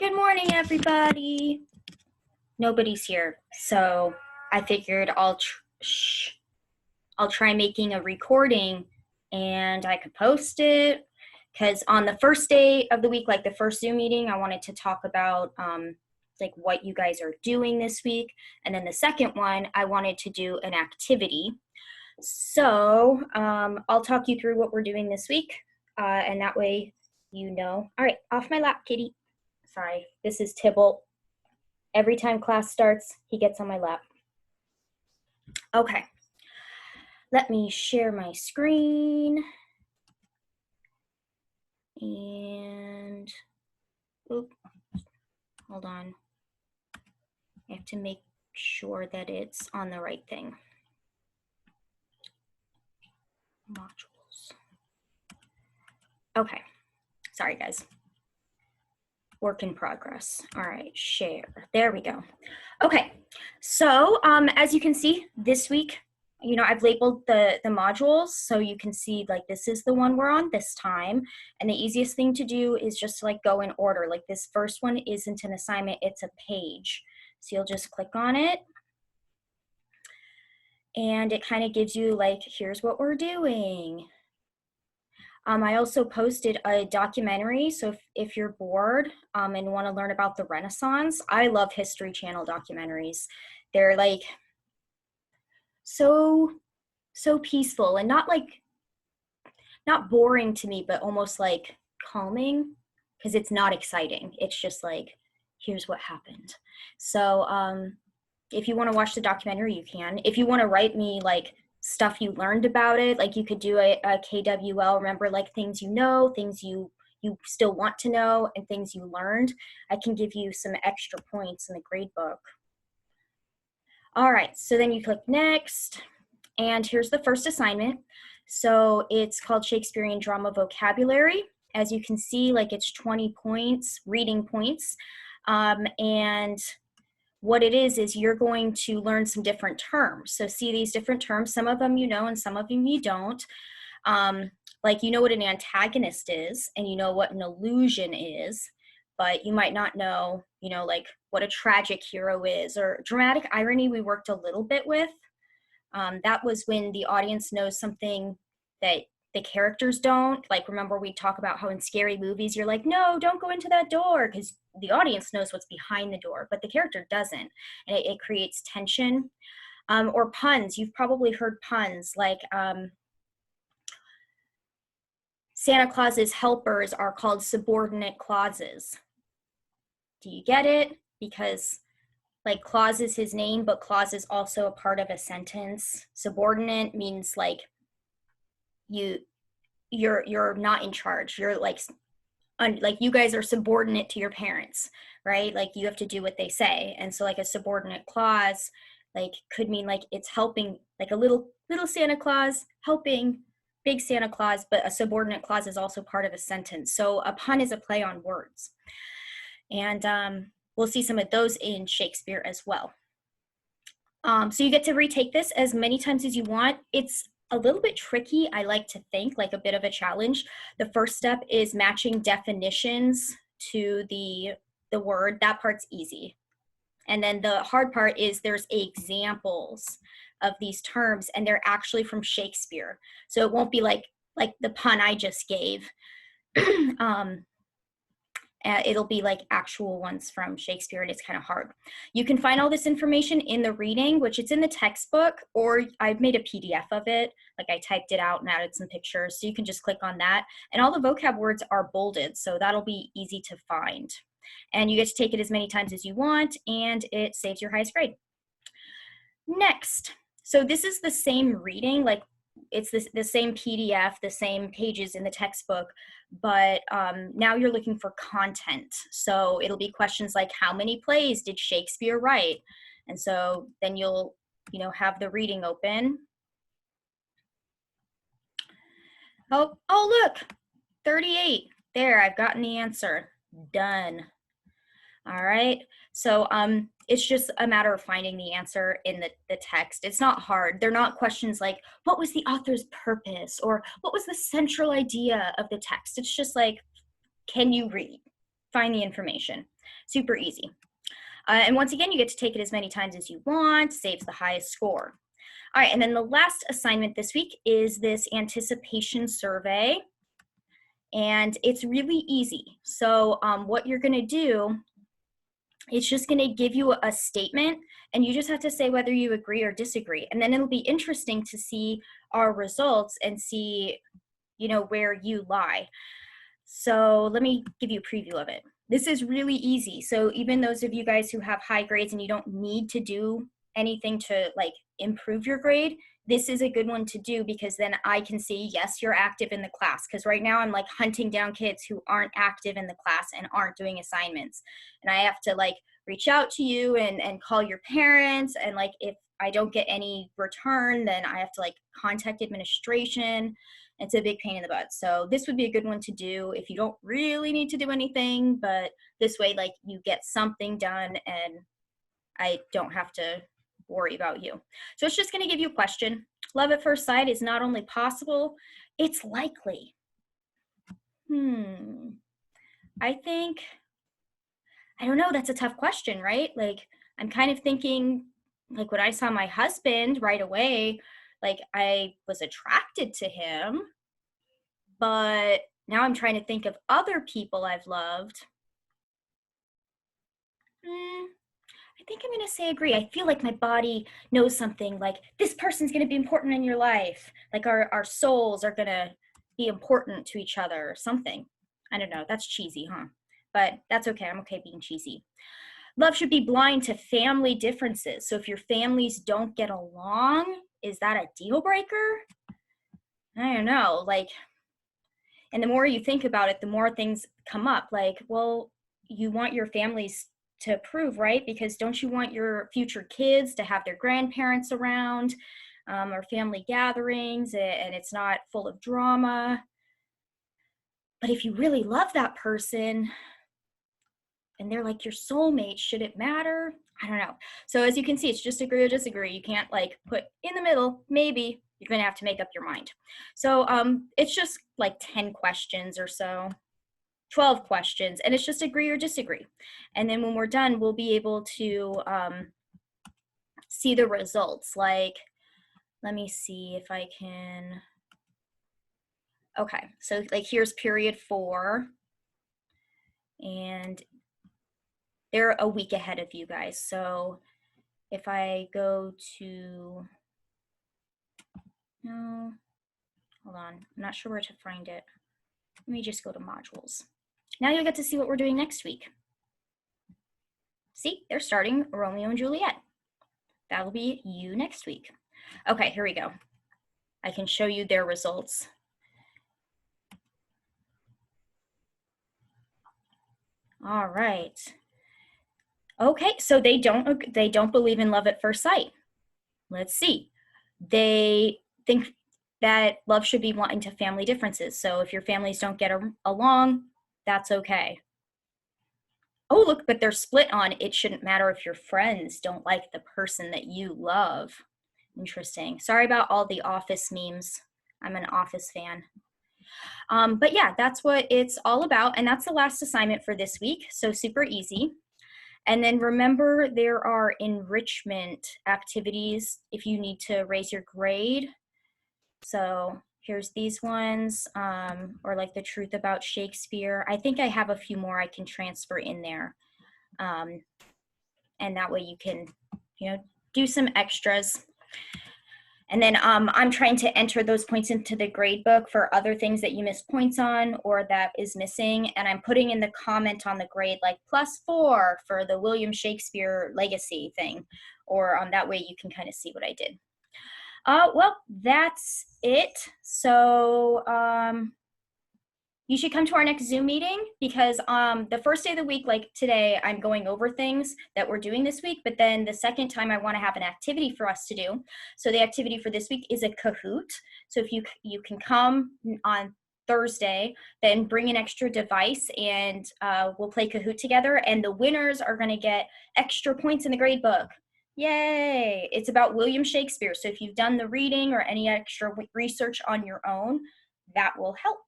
Good morning, everybody. Nobody's here, so I figured I'll try making a recording and I could post it, because on the first day of the week, like the first Zoom meeting, I wanted to talk about like what you guys are doing this week, and then the second one I wanted to do an activity. So I'll talk you through what we're doing this week, and that way you know. All right, off my lap, kitty. Sorry, this is Tybalt. Every time class starts, he gets on my lap. Okay, let me share my screen. And, oop, hold on. I have to make sure that it's on the right thing. Modules. Okay, sorry guys. Work in progress. All right, share. There we go. Okay, so as you can see, this week, you know, I've labeled the modules, so you can see like this is the one we're on this time. And the easiest thing to do is just like go in order. Like this first one isn't an assignment, it's a page. So you'll just click on it. And it kind of gives you like, here's what we're doing. I also posted a documentary, so if you're bored and want to learn about the Renaissance, I love History Channel documentaries. They're like so peaceful and not boring to me, but almost like calming, because it's not exciting. It's just like, here's what happened. So if you want to watch the documentary, you can. If you want to write me like stuff you learned about it, like you could do a KWL, remember like things you know, things you still want to know, and things you learned. I can give you some extra points in the grade book. All right, so then you click next, and here's the first assignment. So it's called Shakespearean Drama Vocabulary. As you can see, like it's 20 points, reading points, and what it is you're going to learn some different terms. So see these different terms, some of them you know and some of them you don't. Like you know what an antagonist is and you know what an illusion is, but you might not know, you know, like what a tragic hero is, or dramatic irony we worked a little bit with. That was when the audience knows something that the characters don't. Like, remember we talk about how in scary movies you're like, no, don't go into that door, because the audience knows what's behind the door, but the character doesn't, and it creates tension. Or puns, you've probably heard puns like Santa Claus's helpers are called subordinate clauses. Do you get it? Because like clause is his name, but clause is also a part of a sentence. Subordinate means like you're not in charge. You're like you guys are subordinate to your parents, right? Like you have to do what they say. And so like a subordinate clause like could mean like it's helping, like a little Santa Claus helping big Santa Claus, but a subordinate clause is also part of a sentence. So a pun is a play on words. And we'll see some of those in Shakespeare as well. So you get to retake this as many times as you want. It's a little bit tricky, I like to think, like a bit of a challenge. The first step is matching definitions to the word. That part's easy. And then the hard part is there's examples of these terms, and they're actually from Shakespeare. So it won't be like the pun I just gave. It'll be like actual ones from Shakespeare, and it's kind of hard. You can find all this information in the reading, which it's in the textbook, or I've made a PDF of it. Like I typed it out and added some pictures, so you can just click on that. And all the vocab words are bolded, so that'll be easy to find. And you get to take it as many times as you want, and it saves your highest grade. Next, so this is the same reading, like it's the same PDF, the same pages in the textbook, but now you're looking for content. So it'll be questions like, how many plays did Shakespeare write? And so then you'll, you know, have the reading open. Oh, look, 38. There, I've gotten the answer. Done. All right, so it's just a matter of finding the answer in the text. It's not hard. They're not questions like, what was the author's purpose? Or what was the central idea of the text? It's just like, can you read? find the information. Super easy. And once again, you get to take it as many times as you want, saves the highest score. All right, and then the last assignment this week is this anticipation survey. And it's really easy. So what you're gonna do, it's just gonna give you a statement and you just have to say whether you agree or disagree. And then it'll be interesting to see our results and see, you know, where you lie. So let me give you a preview of it. This is really easy. So even those of you guys who have high grades and you don't need to do anything to like improve your grade, this is a good one to do because then I can see, yes, you're active in the class. Because right now I'm like hunting down kids who aren't active in the class and aren't doing assignments. And I have to like reach out to you and call your parents. And like if I don't get any return, then I have to like contact administration. It's a big pain in the butt. So this would be a good one to do if you don't really need to do anything, but this way like you get something done and I don't have to worry about you. So it's just going to give you a question. Love at first sight is not only possible, it's likely. I think, I don't know, that's a tough question, right? Like I'm kind of thinking like when I saw my husband right away, like I was attracted to him, but now I'm trying to think of other people I've loved. I think I'm going to say agree. I feel like my body knows something like this person's going to be important in your life. Like our souls are going to be important to each other or something. I don't know. That's cheesy, huh? But that's okay. I'm okay being cheesy. Love should be blind to family differences. So if your families don't get along, is that a deal breaker? I don't know. Like, and the more you think about it, the more things come up. Like, well, you want your families to approve, right? Because don't you want your future kids to have their grandparents around or family gatherings and it's not full of drama? But if you really love that person and they're like your soulmate, should it matter? I don't know. So as you can see, it's just agree or disagree. You can't like put in the middle, maybe. You're gonna have to make up your mind. So it's just like 10 questions or so. 12 questions, and it's just agree or disagree. And then when we're done, we'll be able to see the results. Like, let me see if I can. Okay, so like here's period 4, and they're a week ahead of you guys. So if I go to, no, hold on, I'm not sure where to find it. Let me just go to modules. Now you'll get to see what we're doing next week. See, they're starting Romeo and Juliet. That'll be you next week. Okay, here we go. I can show you their results. All right. Okay, so they don't believe in love at first sight. Let's see. They think that love should be blind to family differences. So if your families don't get along, that's okay. Oh, look, but they're split on it shouldn't matter if your friends don't like the person that you love. Interesting. Sorry about all the Office memes. I'm an Office fan. But yeah, that's what it's all about. And that's the last assignment for this week. So super easy. And then remember, there are enrichment activities if you need to raise your grade. So here's these ones, or like the truth about Shakespeare. I think I have a few more I can transfer in there. And that way you can, you know, do some extras. And then I'm trying to enter those points into the grade book for other things that you missed points on or that is missing. And I'm putting in the comment on the grade like +4 for the William Shakespeare legacy thing. Or that way you can kind of see what I did. Well, that's it. So you should come to our next Zoom meeting because the first day of the week, like today, I'm going over things that we're doing this week, but then the second time I want to have an activity for us to do. So the activity for this week is a Kahoot. So if you can come on Thursday, then bring an extra device and we'll play Kahoot together, and the winners are going to get extra points in the grade book. Yay! It's about William Shakespeare. So if you've done the reading or any extra research on your own, that will help.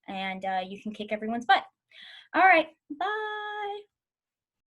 And you can kick everyone's butt. All right. Bye.